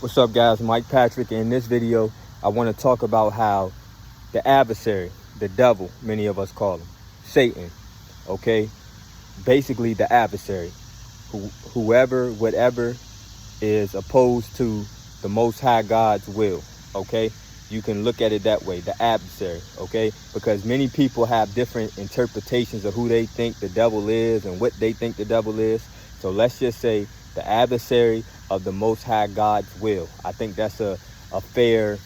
What's up, guys? Mike Patrick. In this video, I want to talk about how the adversary, the devil, many of us call him, Satan, okay? Basically, the adversary, whoever, whatever is opposed to the Most High God's will, okay? You can look at it that way, the adversary, okay? Because many people have different interpretations of who they think the devil is and what they think the devil is. So let's just say the adversary of the Most High God's will. I think that's a fair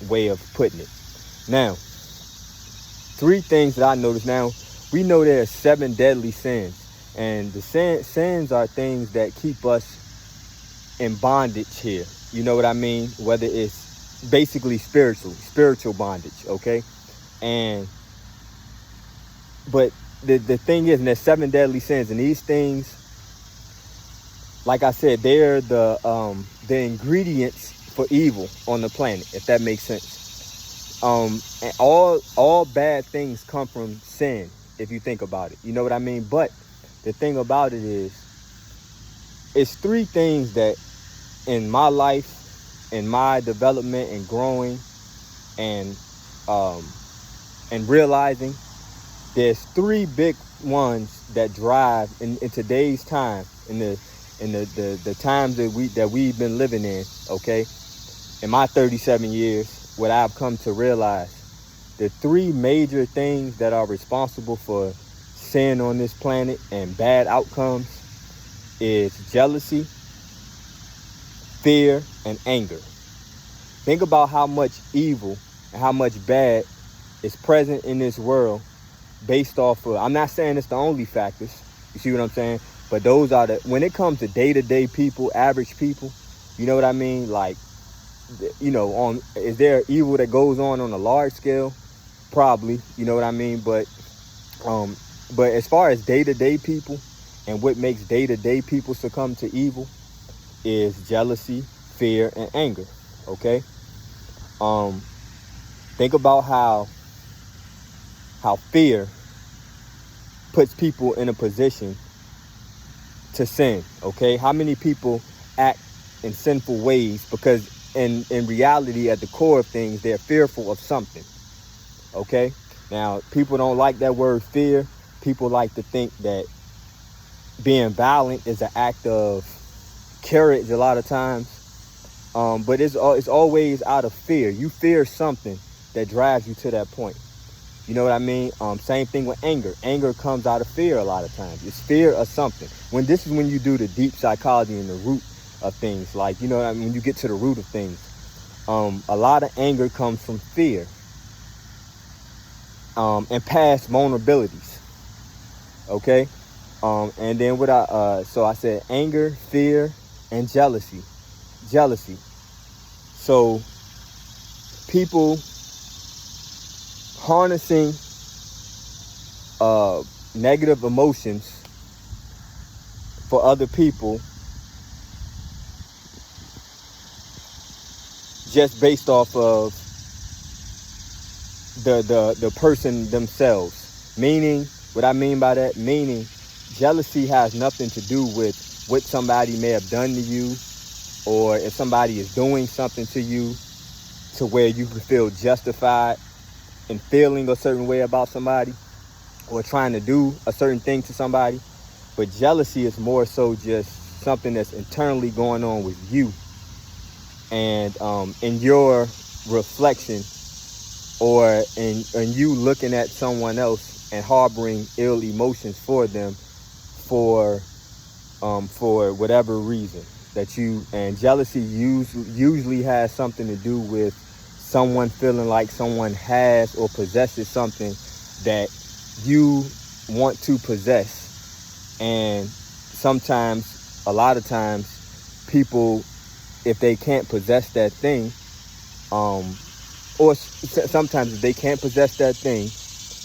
way of putting it. Now, three things that I noticed. Now, we know there are 7 deadly sins. And the sins are things that keep us in bondage here. You know what I mean? Whether it's basically spiritual bondage, okay? But the thing is, and there's 7 deadly sins, and these things, like I said, they're the ingredients for evil on the planet, if that makes sense. And all bad things come from sin, if you think about it. You know what I mean? But the thing about it is, it's 3 things that in my life, in my development and growing and realizing, there's 3 big ones that drive in today's time, in the times that we've been living in, okay? In my 37 years, what I've come to realize, the 3 major things that are responsible for sin on this planet and bad outcomes is jealousy, fear, and anger. Think about how much evil and how much bad is present in this world based off of, I'm not saying it's the only factors, you see what I'm saying? But those are when it comes to day-to-day people, average people, you know what I mean? Like, you know, is there evil that goes on a large scale? Probably, you know what I mean? But as far as day-to-day people and what makes day-to-day people succumb to evil is jealousy, fear, and anger, okay? Think about how fear puts people in a position to sin, okay? How many people act in sinful ways because in reality, at the core of things, they're fearful of something, okay? Now, people don't like that word fear. People like to think that being violent is an act of courage a lot of times, but it's always out of fear. You fear something that drives you to that point. You know what I mean? Same thing with anger. Anger comes out of fear a lot of times. It's fear of something. When you do the deep psychology and the root of things, like, you know what I mean? You get to the root of things. A lot of anger comes from fear and past vulnerabilities. Okay? And then so I said anger, fear, and jealousy. So people harnessing negative emotions for other people just based off of the person themselves. Meaning, what I mean by that, meaning jealousy has nothing to do with what somebody may have done to you, or if somebody is doing something to you to where you feel justified in feeling a certain way about somebody or trying to do a certain thing to somebody. But jealousy is more so just something that's internally going on with you, and in your reflection, or in you looking at someone else and harboring ill emotions for them for whatever reason that you. And jealousy usually has something to do with someone feeling like someone has or possesses something that you want to possess. And sometimes, a lot of times, people, if they can't possess that thing, or sometimes if they can't possess that thing,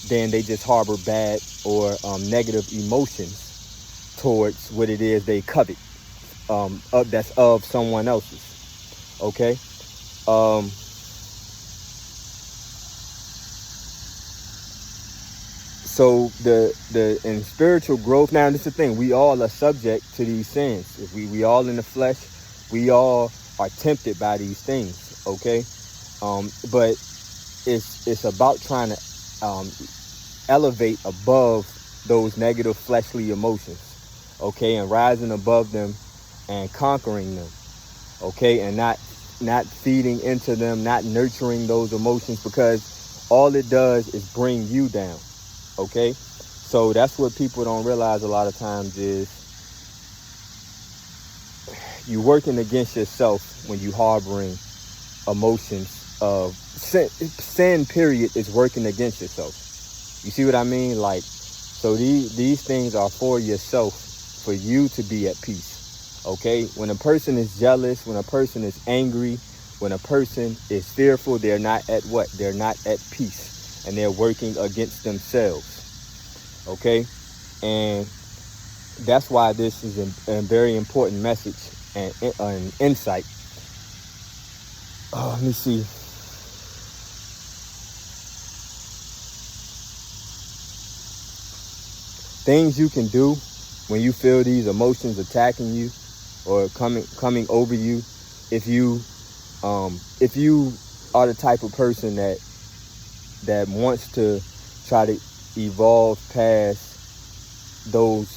then they just harbor bad or negative emotions towards what it is they covet, that's of someone else's, okay? So in spiritual growth, now this is the thing, we all are subject to these sins. If we all in the flesh, we all are tempted by these things, okay? But it's about trying to elevate above those negative fleshly emotions, okay, and rising above them and conquering them, okay, and not feeding into them, not nurturing those emotions, because all it does is bring you down, okay? So that's what people don't realize a lot of times is you're working against yourself when you harboring emotions of sin. Sin, period, is working against yourself. You see what I mean? Like, so these things are for yourself, for you to be at peace, okay? When a person is jealous, when a person is angry, when a person is fearful, they're not at what? They're not at peace, and they're working against themselves, okay? And that's why this is a very important message and an insight. Let me see. Things you can do when you feel these emotions attacking you or coming over you. If you are the type of person that wants to try to evolve past those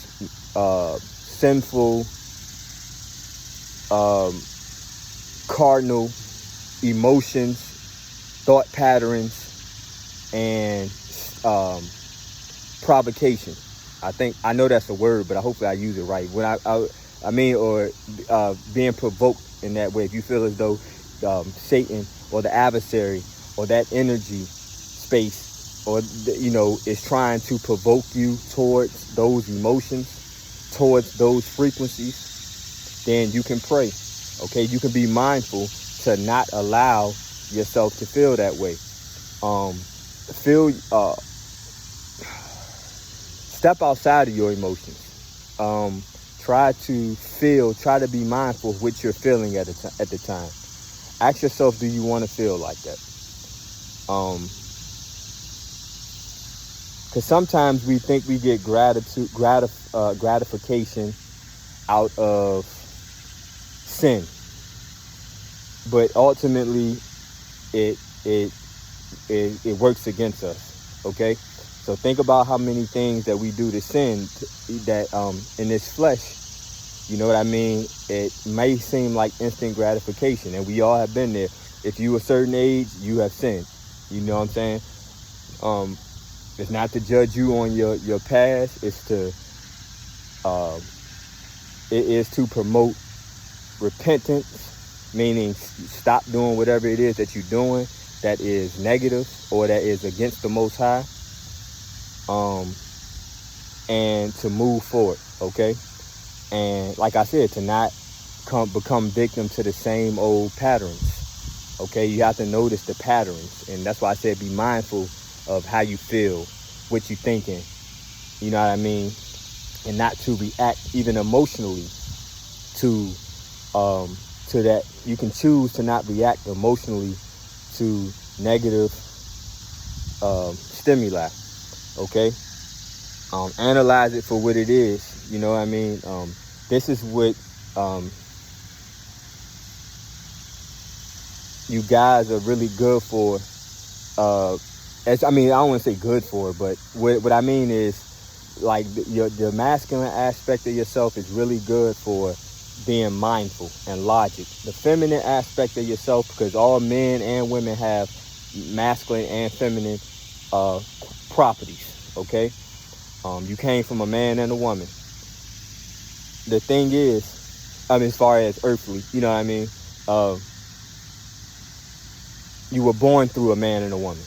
sinful cardinal emotions, thought patterns, and provocation. I know that's a word, but hopefully I use it right. When I mean, or being provoked in that way. If you feel as though Satan or the adversary or that energy space or is trying to provoke you towards those emotions, towards those frequencies, then you can pray. Okay, you can be mindful to not allow yourself to feel that way. Step outside of your emotions. Try to be mindful of what you're feeling at the time. Ask yourself, do you want to feel like that? Because sometimes we think we get gratification out of sin, but ultimately it works against us. Okay, so think about how many things that we do to sin that in this flesh. You know what I mean? It may seem like instant gratification, and we all have been there. If you a certain age, you have sinned. You know what I'm saying? It's not to judge you on your past. It's it is to promote repentance, meaning stop doing whatever it is that you're doing that is negative or that is against the Most High, and to move forward. Okay. And like I said, to not become victim to the same old patterns. Okay, you have to notice the patterns. And that's why I said be mindful of how you feel, what you're thinking. You know what I mean? And not to react even emotionally to that. You can choose to not react emotionally to negative stimuli. Okay? Analyze it for what it is. You know what I mean? This is what you guys are really good for. I don't want to say good for, but what I mean is, like, the masculine aspect of yourself is really good for being mindful and logic. The feminine aspect of yourself, because all men and women have masculine and feminine properties. Okay. You came from a man and a woman. The thing is, as far as earthly, you know what I mean? You were born through a man and a woman.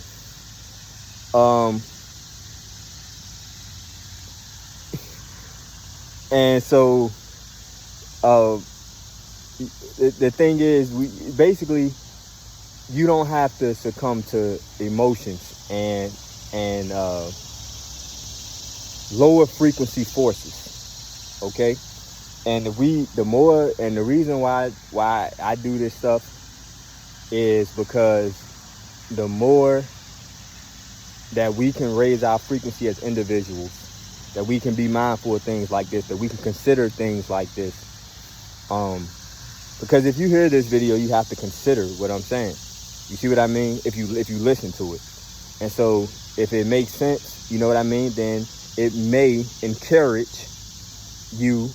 And so, the thing is, you don't have to succumb to emotions and lower frequency forces. Okay. And the reason why I do this stuff is because the more that we can raise our frequency as individuals, that we can be mindful of things like this, that we can consider things like this, Because if you hear this video, you have to consider what I'm saying. You see what I mean? If you listen to it. And so if it makes sense, you know what I mean, then it may encourage you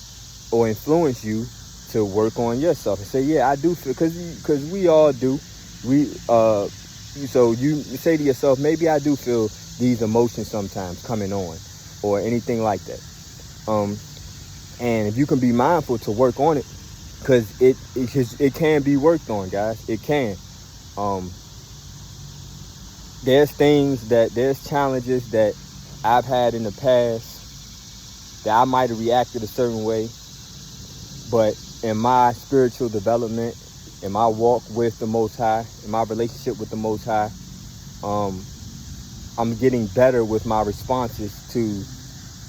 or influence you to work on yourself and say, yeah, I do feel, because we all do. So you say to yourself, maybe I do feel these emotions sometimes coming on or anything like that. And if you can be mindful to work on it, because it can be worked on, guys. It can. There's challenges that I've had in the past that I might have reacted a certain way, but in my spiritual development, in my walk with the Most High, in my relationship with the Most High, I'm getting better with my responses to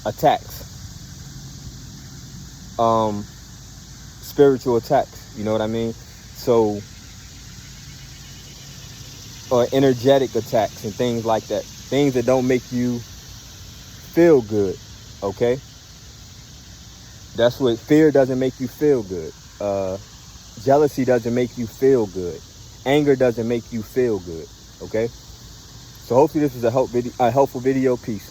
attacks, spiritual attacks. You know what I mean? So, or energetic attacks and things like that. Things that don't make you feel good, okay? That's what fear doesn't make you feel good. Jealousy doesn't make you feel good. Anger doesn't make you feel good, okay? So hopefully this was a helpful video. Peace.